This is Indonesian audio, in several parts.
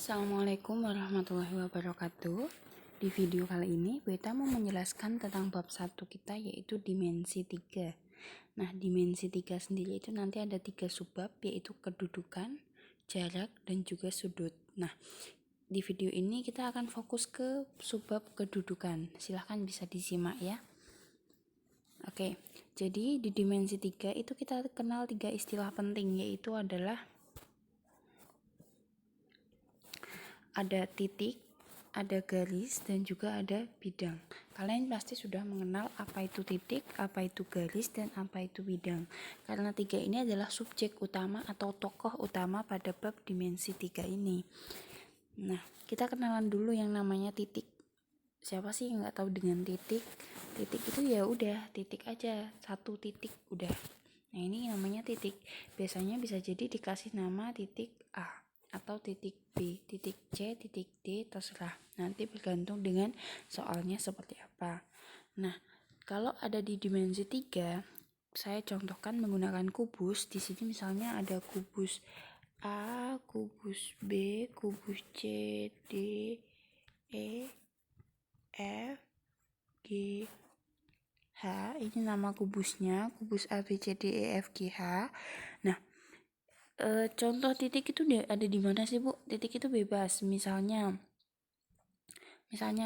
Assalamualaikum warahmatullahi wabarakatuh. Di video kali ini Beta mau menjelaskan tentang bab 1 kita, yaitu dimensi 3. Nah, dimensi 3 sendiri itu nanti ada 3 subbab, yaitu kedudukan, jarak, dan juga sudut. Nah, di video ini kita akan fokus ke subbab kedudukan. Silahkan bisa disimak ya. Oke, jadi di dimensi 3 itu kita kenal 3 istilah penting, yaitu adalah ada titik, ada garis, dan juga ada bidang. Kalian pasti sudah mengenal apa itu titik, apa itu garis, dan apa itu bidang. Karena 3 ini adalah subjek utama atau tokoh utama pada bab dimensi 3 ini. Nah, kita kenalan dulu yang namanya titik. Siapa sih yang nggak tahu dengan titik? Titik itu ya udah titik aja, satu titik udah. Nah, ini namanya titik. Biasanya bisa jadi dikasih nama titik A atau titik B, titik C, titik D, terserah. Nanti bergantung dengan soalnya seperti apa. Nah, kalau ada di dimensi 3, saya contohkan menggunakan kubus. Di sini misalnya ada kubus A, kubus B, kubus C, D, E, F, G, H. Ini nama kubusnya, kubus A, B, C, D, E, F, G, H. Nah, contoh titik itu ada di mana sih, Bu? Titik itu bebas. Misalnya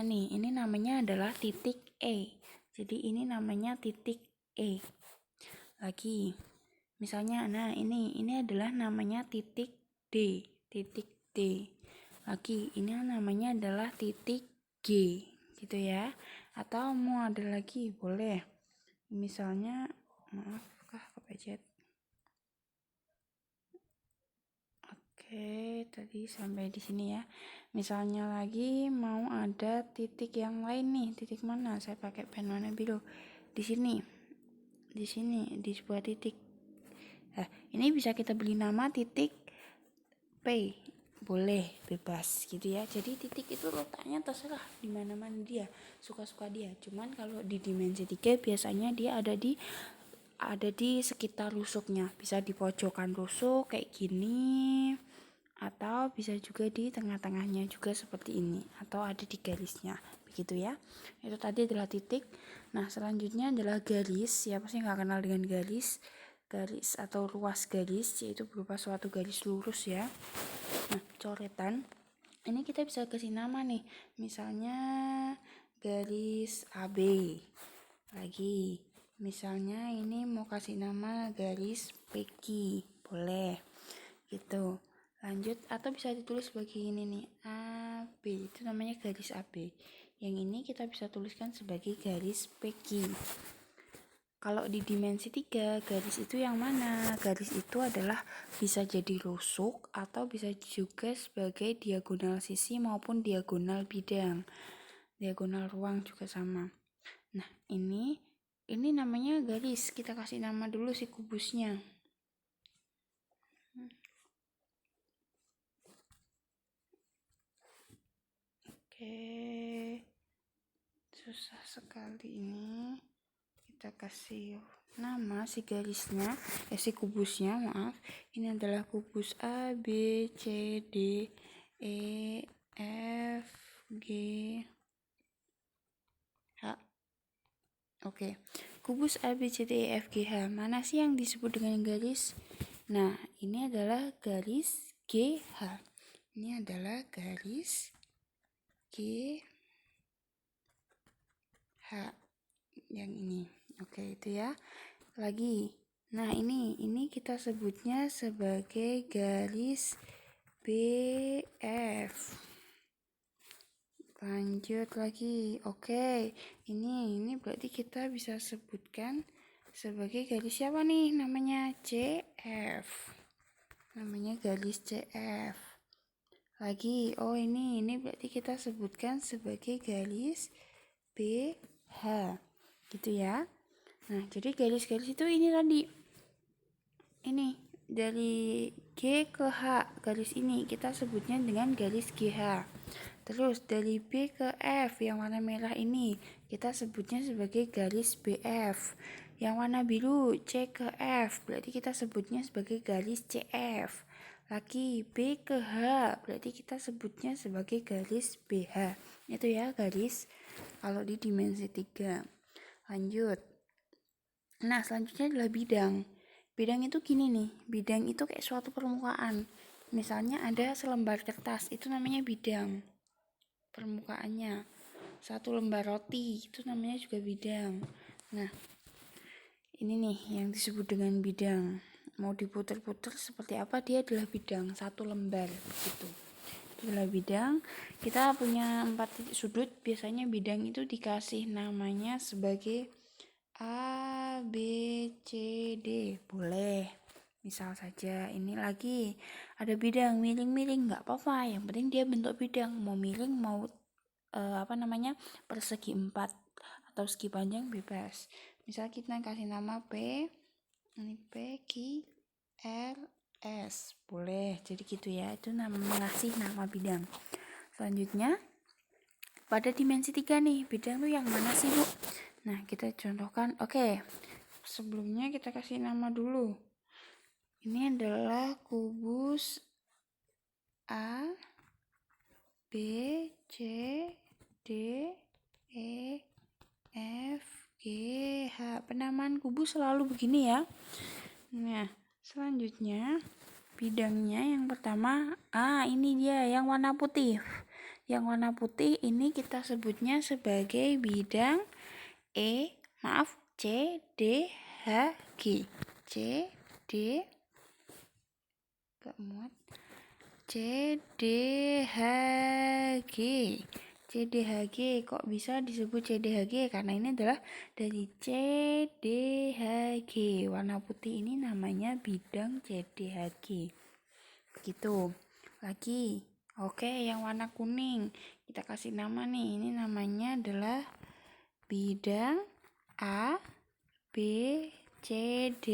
nih, ini namanya adalah titik E. Jadi ini namanya titik E. Lagi, misalnya, nah ini adalah namanya titik D. Titik D. Lagi, ini namanya adalah titik G, gitu ya. Atau mau ada lagi, boleh. Misalnya, maaf, kepecet. Oke, tadi sampai di sini ya. Misalnya lagi mau ada titik yang lain nih. Titik mana? Saya pakai pen warna biru. Di sini. Di sebuah titik. Nah, ini bisa kita beri nama titik P. Boleh, bebas gitu ya. Jadi titik itu letaknya terserah di mana-mana dia, suka-suka dia. Cuman kalau di dimensi 3 biasanya dia ada di sekitar rusuknya. Bisa di pojokan rusuk kayak gini, atau bisa juga di tengah-tengahnya juga seperti ini, atau ada di garisnya, begitu ya. Itu tadi adalah titik. Nah, selanjutnya adalah garis. Siapa sih nggak kenal dengan garis? Garis atau ruas garis, yaitu berupa suatu garis lurus ya. Nah, coretan ini kita bisa kasih nama nih, misalnya garis AB. Lagi, misalnya ini mau kasih nama garis PQ, boleh gitu. Lanjut, atau bisa ditulis sebagai ini nih, AB, itu namanya garis AB. Yang ini kita bisa tuliskan sebagai garis PQ. Kalau di dimensi 3, garis itu yang mana? Garis itu adalah bisa jadi rusuk atau bisa juga sebagai diagonal sisi maupun diagonal bidang. Diagonal ruang juga sama. Nah, ini namanya garis. Kita kasih nama dulu si kubusnya. Oke, susah sekali ini. Kita kasih nama si garisnya, si kubusnya, maaf. Ini adalah kubus A, B, C, D, E, F, G, H. Oke, kubus A, B, C, D, E, F, G, H. Mana sih yang disebut dengan garis? Nah, ini adalah garis GH. Ini adalah garis GH. Yang ini. Oke, itu ya. Lagi. Nah, ini kita sebutnya sebagai garis BF. Lanjut lagi. Oke. Ini berarti kita bisa sebutkan sebagai garis siapa nih? Namanya CF. Namanya garis CF. Lagi. Oh, ini berarti kita sebutkan sebagai garis BH. Gitu ya. Nah, jadi garis-garis itu ini tadi. Ini dari G ke H, garis ini kita sebutnya dengan garis GH. Terus dari B ke F yang warna merah ini kita sebutnya sebagai garis BF. Yang warna biru C ke F berarti kita sebutnya sebagai garis CF. lagi B ke H, berarti kita sebutnya sebagai garis BH. Itu ya garis kalau di dimensi 3. Lanjut. Nah, selanjutnya adalah bidang. Bidang itu gini nih, bidang itu kayak suatu permukaan. Misalnya ada selembar kertas, itu namanya bidang permukaannya. Satu lembar roti, itu namanya juga bidang. Nah, ini nih yang disebut dengan bidang. Mau diputer-puter seperti apa, dia adalah bidang, satu lembar begitu. Itu adalah bidang. Kita punya 4 titik sudut, biasanya bidang itu dikasih namanya sebagai A, B, C, D. Boleh. Misal saja ini lagi ada bidang miring-miring, nggak apa-apa, yang penting dia bentuk bidang, mau miring mau persegi 4 atau segi panjang bebas. Misal kita kasih nama P, ini P, Q, R, S, boleh. Jadi gitu ya, itu mengasih nama bidang. Selanjutnya pada dimensi 3 nih, bidang tuh yang mana sih, Bu? Nah, kita contohkan. Oke, sebelumnya kita kasih nama dulu. Ini adalah kubus A, B, C, D, E, F, G, H. Penamaan kubus selalu begini ya. Nah, selanjutnya bidangnya yang pertama, ini dia yang warna putih. Yang warna putih ini kita sebutnya sebagai bidang C, D, H, G. C, D, gak muat. C, D, H, G. C, D, H, G. Kok bisa disebut C, D, H, G? Karena ini adalah dari C, D, H, G. Warna putih ini namanya bidang C, D, H, G. Begitu. Lagi. Oke, yang warna kuning. Kita kasih nama nih. Ini namanya adalah bidang A, B, C, D.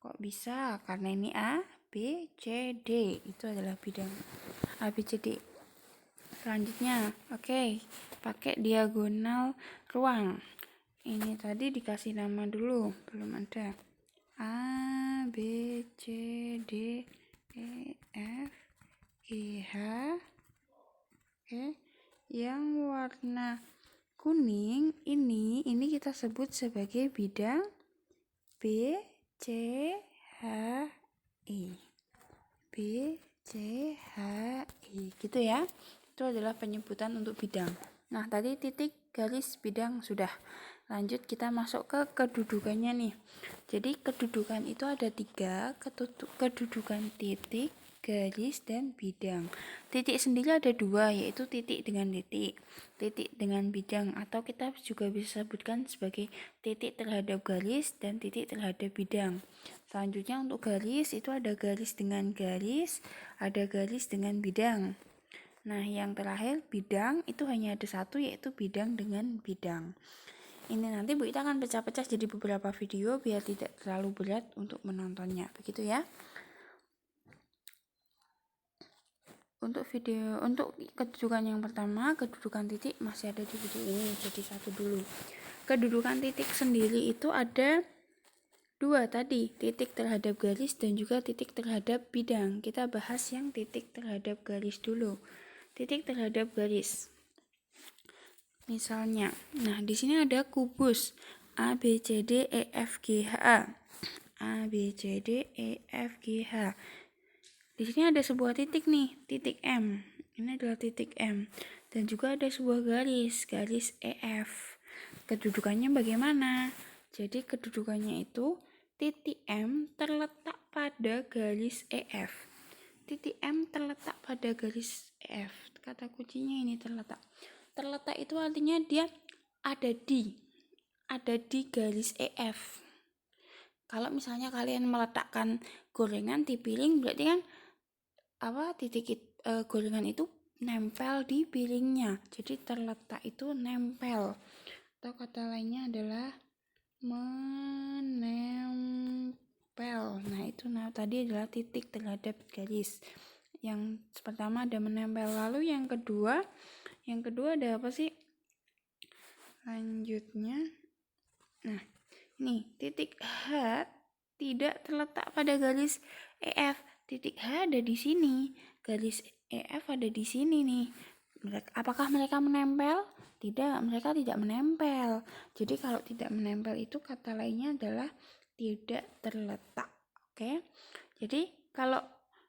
Kok bisa? Karena ini A, B, C, D. Itu adalah bidang A, B, C, D. Selanjutnya, oke, pakai diagonal ruang. Ini tadi dikasih nama dulu, belum ada. A, B, C, D, E, F, G, H. Oke, yang warna kuning ini kita sebut sebagai bidang B, C, H, I. B, C, H, I. Gitu ya. Itu adalah penyebutan untuk bidang. Nah, tadi titik, garis, bidang sudah. Lanjut kita masuk ke kedudukannya nih. Jadi kedudukan itu ada 3, kedudukan titik, garis, dan bidang. Titik sendiri ada 2, yaitu titik dengan titik, titik dengan bidang, atau kita juga bisa sebutkan sebagai titik terhadap garis dan titik terhadap bidang. Selanjutnya untuk garis itu ada garis dengan garis, ada garis dengan bidang. Nah, yang terakhir bidang itu hanya ada 1, yaitu bidang dengan bidang. Ini nanti Bu Ita akan pecah-pecah jadi beberapa video biar tidak terlalu berat untuk menontonnya. Begitu ya. Untuk kedudukan yang pertama, kedudukan titik masih ada di video ini, jadi 1 dulu. Kedudukan titik sendiri itu ada 2 tadi, titik terhadap garis dan juga titik terhadap bidang. Kita bahas yang titik terhadap garis dulu. Titik terhadap garis. Misalnya, nah di sini ada kubus A, B, C, D, E, F, G, H. A, B, C, D, E, F, G, H. Di sini ada sebuah titik nih, titik M. Ini adalah titik M. Dan juga ada sebuah garis EF. Kedudukannya bagaimana? Jadi kedudukannya itu titik M terletak pada garis EF. Titik M terletak pada garis EF. Kata kuncinya ini terletak. Terletak itu artinya dia ada di garis EF. Kalau misalnya kalian meletakkan gorengan di piring, berarti kan gorengan itu nempel di piringnya. Jadi terletak itu nempel. Atau kata lainnya adalah menempel. Nah, itu tadi adalah titik terhadap garis. Yang pertama ada menempel, lalu yang kedua ada apa sih? Lanjutnya, nah ini titik H tidak terletak pada garis EF, titik H ada di sini, garis EF ada di sini nih. Apakah mereka menempel? Tidak, mereka tidak menempel. Jadi kalau tidak menempel itu kata lainnya adalah tidak terletak. Oke. Jadi kalau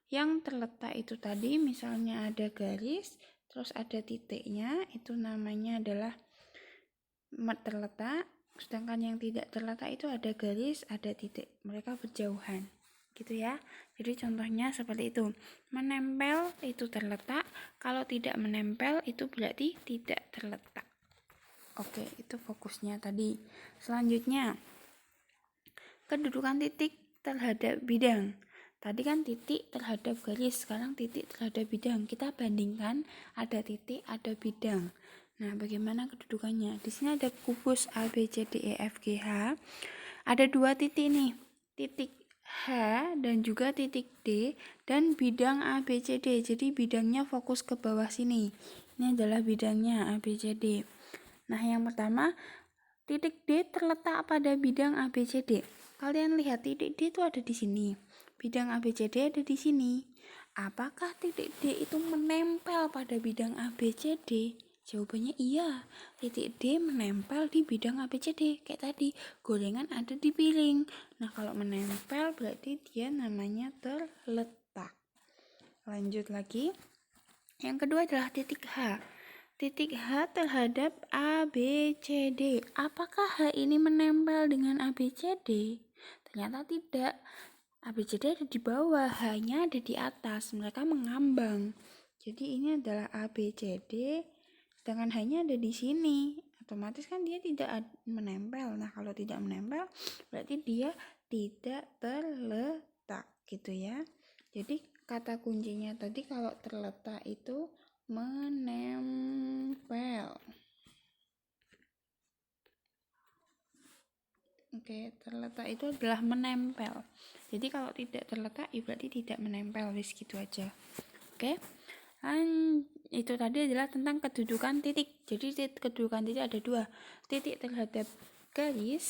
yang terletak itu tadi misalnya ada garis, terus ada titiknya, itu namanya adalah terletak. Sedangkan yang tidak terletak itu ada garis, ada titik. Mereka berjauhan. Gitu ya. Jadi contohnya seperti itu. Menempel itu terletak, kalau tidak menempel itu berarti tidak terletak. Oke, itu fokusnya tadi. Selanjutnya, kedudukan titik terhadap bidang. Tadi kan titik terhadap garis, sekarang titik terhadap bidang. Kita bandingkan, ada titik, ada bidang. Nah, bagaimana kedudukannya? Di sini ada kubus A, B, C, D, E, F, G, H. Ada 2 titik nih, titik H dan juga titik D, dan bidang A, B, C, D. Jadi bidangnya fokus ke bawah sini. Ini adalah bidangnya A, B, C, D. Nah, yang pertama, titik D terletak pada bidang A, B, C, D. Kalian lihat titik D itu ada di sini. Bidang A, B, C, D ada di sini. Apakah titik D itu menempel pada bidang A, B, C, D? Jawabannya iya. Titik D menempel di bidang A, B, C, D. Kayak tadi, gorengan ada di piring. Nah, kalau menempel berarti dia namanya terletak. Lanjut lagi. Yang kedua adalah titik H. Titik H terhadap A, B, C, D. Apakah H ini menempel dengan A, B, C, D? Ternyata tidak. A, B, C, D ada di bawah, H-nya ada di atas. Mereka mengambang. Jadi ini adalah A, B, C, D. Sedangkan H-nya ada di sini. Otomatis kan dia tidak menempel. Nah, kalau tidak menempel, berarti dia tidak terletak gitu ya. Jadi kata kuncinya tadi kalau terletak itu menempel. Oke, terletak itu adalah menempel. Jadi kalau tidak terletak ya berarti tidak menempel, wis gitu aja. Oke. Itu tadi adalah tentang kedudukan titik. Jadi kedudukan titik ada 2. Titik terhadap garis.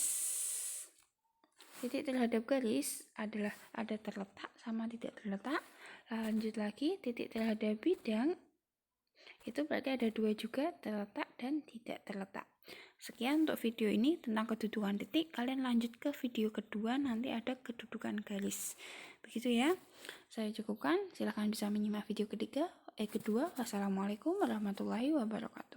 Titik terhadap garis adalah ada terletak sama tidak terletak. Lanjut lagi, titik terhadap bidang itu berarti ada 2 juga, terletak dan tidak terletak. Sekian untuk video ini tentang kedudukan titik. Kalian lanjut ke video kedua, nanti ada kedudukan garis. Begitu ya. Saya cukupkan. Silahkan bisa menyimak video kedua. Wassalamualaikum warahmatullahi wabarakatuh.